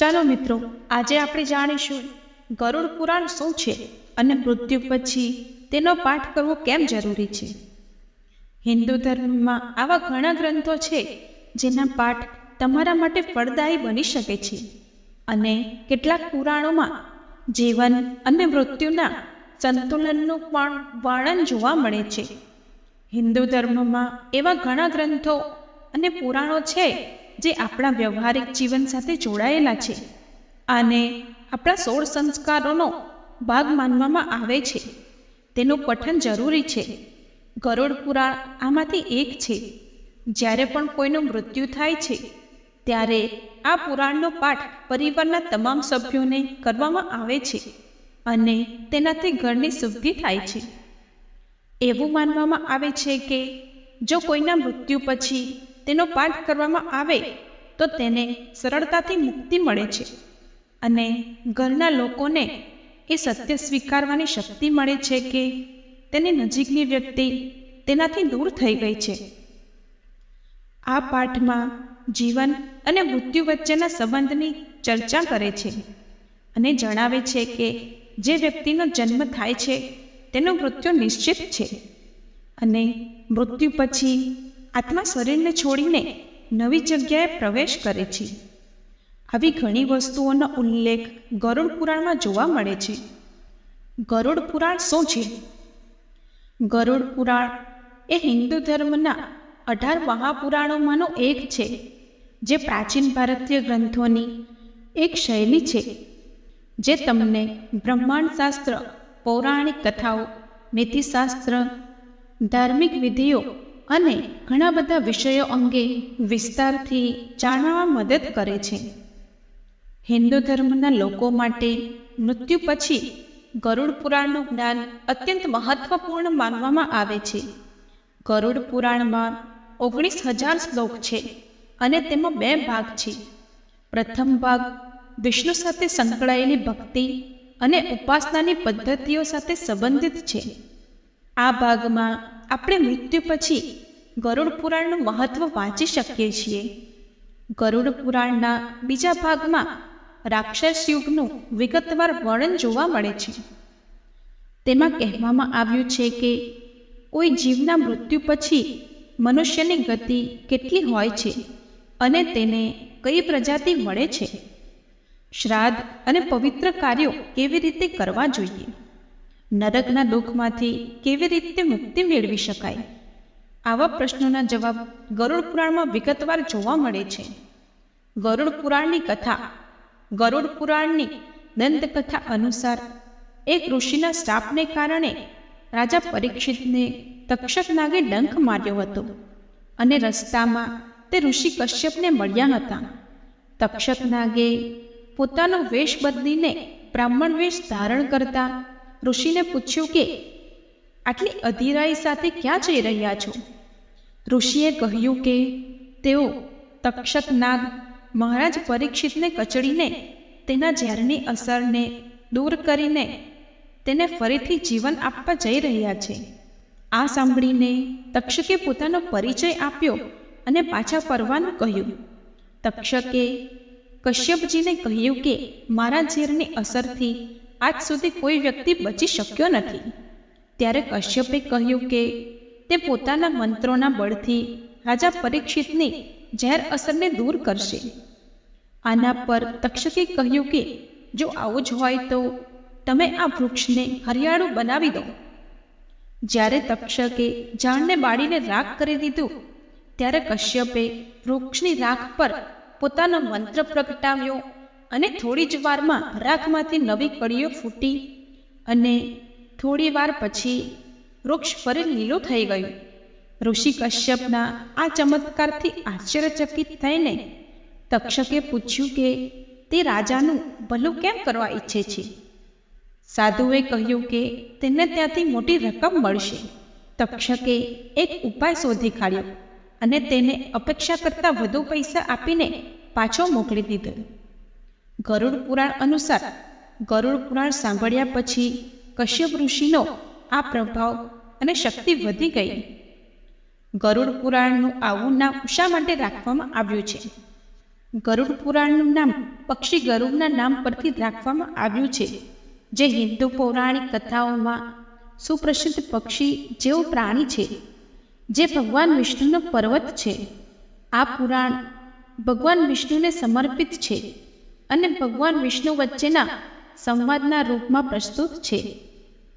ચાલો મિત્રો, આજે આપણે જાણીશું ગરુડ પુરાણ શું છે અને મૃત્યુ પછી તેનો પાઠ કરવો કેમ જરૂરી છે. હિન્દુ ધર્મમાં આવા ઘણા ગ્રંથો છે જેના પાઠ તમારા માટે ફળદાયી બની શકે છે અને કેટલાક પુરાણોમાં જીવન અને મૃત્યુના સંતુલનનું પણ વર્ણન જોવા મળે છે. હિન્દુ ધર્મમાં એવા ઘણા ગ્રંથો અને પુરાણો છે જે આપણા વ્યવહારિક જીવન સાથે જોડાયેલા છે અને આપણા 16 સંસ્કારોનો ભાગ માનવામાં આવે છે. તેનું પઠન જરૂરી છે. ગરુડ પુરાણ આમાંથી એક છે. જ્યારે પણ કોઈનું મૃત્યુ થાય છે ત્યારે આ પુરાણનો પાઠ પરિવારના તમામ સભ્યોને કરવામાં આવે છે અને તેનાથી ઘરની શુદ્ધિ થાય છે. એવું માનવામાં આવે છે કે જો કોઈના મૃત્યુ પછી તેનો પાઠ કરવામાં આવે તો તેને સરળતાથી મુક્તિ મળે છે અને ઘરના લોકોને એ સત્ય સ્વીકારવાની શક્તિ મળે છે કે તેની નજીકની વ્યક્તિ તેનાથી દૂર થઈ ગઈ છે. આ પાઠમાં જીવન અને મૃત્યુ વચ્ચેના સંબંધની ચર્ચા કરે છે અને જણાવે છે કે જે વ્યક્તિનો જન્મ થાય છે તેનું મૃત્યુ નિશ્ચિત છે અને મૃત્યુ પછી આત્મા શરીરને છોડીને નવી જગ્યાએ પ્રવેશ કરે છે. આવી ઘણી વસ્તુઓનો ઉલ્લેખ ગરુડ પુરાણમાં જોવા મળે છે. ગરુડ પુરાણ શું છે? ગરુડ પુરાણ એ હિન્દુ ધર્મના 18 મહાપુરાણોમાંનું એક છે, જે પ્રાચીન ભારતીય ગ્રંથોની એક શૈલી છે જે તમને બ્રહ્માંડશાસ્ત્ર, પૌરાણિક કથાઓ, નીતિશાસ્ત્ર, ધાર્મિક વિધિઓ અને ઘણા બધા વિષયો અંગે વિસ્તારથી જાણવામાં મદદ કરે છે. હિન્દુ ધર્મના લોકો માટે મૃત્યુ પછી ગરુડ પુરાણનું જ્ઞાન અત્યંત મહત્વપૂર્ણ માનવામાં આવે છે. ગરુડ પુરાણમાં 19,000 શ્લોક છે અને તેમાં 2 ભાગ છે. પ્રથમ ભાગ વિષ્ણુ સાથે સંકળાયેલી ભક્તિ અને ઉપાસનાની પદ્ધતિઓ સાથે સંબંધિત છે. આ ભાગમાં આપણે મૃત્યુ પછી ગરુડ પુરાણનું મહત્વ વાંચી શકીએ છીએ. ગરુડ પુરાણના બીજા ભાગમાં રાક્ષસ યુગનું વિગતવાર વર્ણન જોવા મળે છે. તેમાં કહેવામાં આવ્યું છે કે કોઈ જીવના મૃત્યુ પછી મનુષ્યની ગતિ કેટલી હોય છે અને તેને કઈ પ્રજાતિ મળે છે, શ્રાદ્ધ અને પવિત્ર કાર્યો કેવી રીતે કરવા જોઈએ, નરકના દુઃખમાંથી કેવી રીતે મુક્તિ મેળવી શકાય. આવા પ્રશ્નોના જવાબ ગરુડ પુરાણમાં વિગતવાર જોવા મળે છે. ગરુડ પુરાણની કથા. ગરુડ પુરાણની દંતકથા અનુસાર એક ઋષિના શ્રાપને કારણે રાજા પરીક્ષિતને તક્ષક નાગે ડંખ માર્યો હતો અને રસ્તામાં તે ઋષિ કશ્યપને મળ્યા હતા. તક્ષક નાગે પોતાનો વેશ બદલીને બ્રાહ્મણ વેશ ધારણ કરતા ઋષિને પૂછ્યું કે આટલી અધીરાઈ સાથે ક્યાં જઈ રહ્યા છો? ઋષિએ કહ્યું કે તેઓ તક્ષક નાગ મહારાજ પરીક્ષિતને કચડીને તેના ઝેરની અસરને દૂર કરીને તેને ફરીથી જીવન આપવા જઈ રહ્યા છે. આ સાંભળીને તક્ષકે પોતાનો પરિચય આપ્યો અને પાછા ફરવાનું કહ્યું. તક્ષકે કશ્યપજીને કહ્યું કે મારા ઝેરની અસરથી આજ સુધી કોઈ વ્યક્તિ બચી શક્યો નથી. ત્યારે કશ્યપે કહ્યું કે તે પોતાના મંત્રોના બળથી રાજા પરીક્ષિતની ઝેર અસરને દૂર કરશે. આના પર તક્ષકે કહ્યું કે જો આવું જ હોય તો તમે આ વૃક્ષને હરિયાળું બનાવી દો. જ્યારે તક્ષકે ઝાડને બાળીને રાખ કરી દીધું ત્યારે કશ્યપે વૃક્ષની રાખ પર પોતાનો મંત્ર પ્રગટાવ્યો અને થોડી જ વારમાં રાખમાંથી નવી કળીઓ ફૂટી અને થોડી વાર પછી વૃક્ષ ફરી લીલું થઈ ગયું. ઋષિ કશ્યપના આ ચમત્કારથી આશ્ચર્યચકિત થઈને તક્ષકે પૂછ્યું કે તે રાજાનું ભલું કેમ કરવા ઈચ્છે છે? સાધુએ કહ્યું કે તેને ત્યાંથી મોટી રકમ મળશે. તક્ષકે એક ઉપાય શોધી કાઢ્યો અને તેને અપેક્ષા કરતાં વધુ પૈસા આપીને પાછો મોકલી દીધો. ગરુડ પુરાણ અનુસાર ગરુડ પુરાણ સાંભળ્યા પછી કશ્યપ ઋષિનો આ પ્રભાવ અને શક્તિ વધી ગઈ. ગરુડ પુરાણનું આવું નામ શા માટે રાખવામાં આવ્યું છે? ગરુડ પુરાણનું નામ પક્ષી ગરુડના નામ પરથી રાખવામાં આવ્યું છે, જે હિન્દુ પૌરાણિક કથાઓમાં સુપ્રસિદ્ધ પક્ષી જેવું પ્રાણી છે, જે ભગવાન વિષ્ણુનો પર્વત છે. આ પુરાણ ભગવાન વિષ્ણુને સમર્પિત છે અને ભગવાન વિષ્ણુ વચ્ચેના સંવાદના રૂપમાં પ્રસ્તુત છે.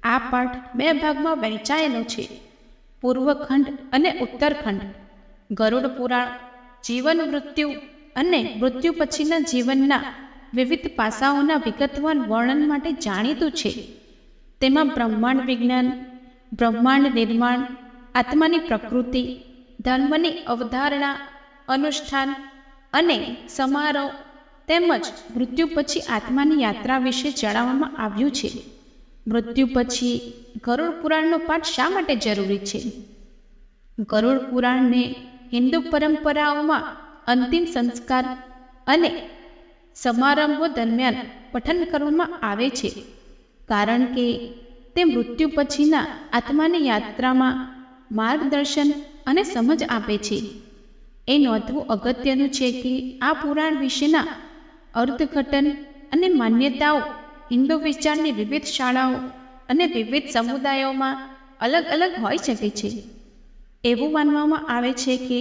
આ પાઠ 2 ભાગમાં વહેંચાયેલો છે: પૂર્વખંડ અને ઉત્તરખંડ. ગરુડ પુરાણ જીવન, મૃત્યુ અને મૃત્યુ પછીના જીવનના વિવિધ પાસાઓના વિગતવાર વર્ણન માટે જાણીતું છે. તેમાં બ્રહ્માંડ વિજ્ઞાન, બ્રહ્માંડ નિર્માણ, આત્માની પ્રકૃતિ, ધર્મની અવધારણા, અનુષ્ઠાન અને સમારોહ તેમજ મૃત્યુ પછી આત્માની યાત્રા વિશે જણાવવામાં આવ્યું છે. મૃત્યુ પછી ગરુડ પુરાણનો પાઠ શા માટે જરૂરી છે? ગરુડ પુરાણને હિન્દુ પરંપરાઓમાં અંતિમ સંસ્કાર અને સમારંભો દરમિયાન પઠન કરવામાં આવે છે, કારણ કે તે મૃત્યુ પછીના આત્માની યાત્રામાં માર્ગદર્શન અને સમજ આપે છે. એ નોંધવું અગત્યનું છે કે આ પુરાણ વિશેના અર્થઘટન અને માન્યતાઓ હિન્દુ વિચારની વિવિધ શાળાઓ અને વિવિધ સમુદાયોમાં અલગ અલગ હોઈ શકે છે. એવું માનવામાં આવે છે કે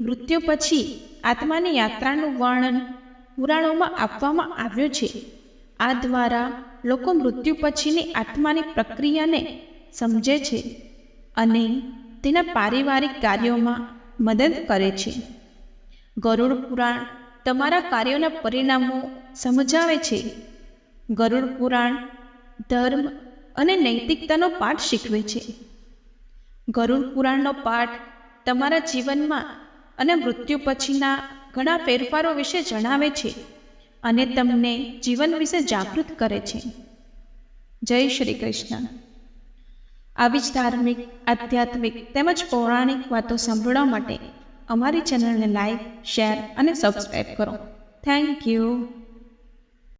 મૃત્યુ પછી આત્માની યાત્રાનું વર્ણન પુરાણોમાં આપવામાં આવ્યું છે. આ દ્વારા લોકો મૃત્યુ પછીની આત્માની પ્રક્રિયાને સમજે છે અને તેના પારિવારિક કાર્યોમાં મદદ કરે છે. ગરુડ પુરાણ તમારા કાર્યોના પરિણામો સમજાવે છે. ગરુડ પુરાણ ધર્મ અને નૈતિકતાનો પાઠ શીખવે છે. ગરુડ પુરાણનો પાઠ તમારા જીવનમાં અને મૃત્યુ પછીના ઘણા ફેરફારો વિશે જણાવે છે અને તમને જીવન વિશે જાગૃત કરે છે. જય શ્રી કૃષ્ણ. આવી જ ધાર્મિક, આધ્યાત્મિક તેમજ પૌરાણિક વાતો સાંભળવા માટે અમારી ચેનલને લાઈક, શેર અને સબસ્ક્રાઈબ કરો. Thank you.